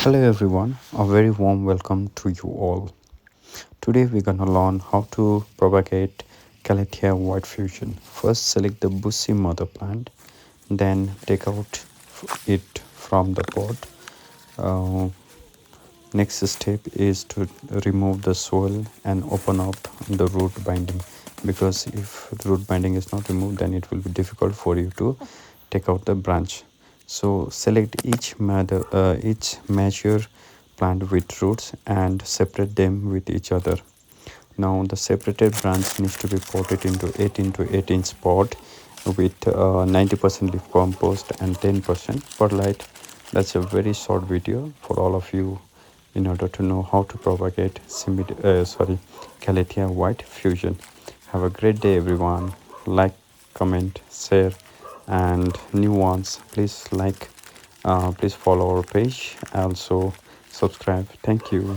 Hello everyone, a very warm welcome to you all. Today we're gonna learn how to propagate Calathea White Fusion. First select the bushy mother plant, then take out it from the pot. Uh, Next step is to remove the soil and open up the root binding, because if the root binding is not removed then it will be difficult for you to take out the branch. So select each mature plant with roots and separate them with each other. Now the separated branch needs to be potted into 8 into 8 inch pot with 90% leaf compost and 10% perlite. That's a very short video for all of you in order to know how to propagate Calathea White Fusion. Have a great day everyone. Like, comment, share, and new ones please follow our page, also subscribe. Thank you.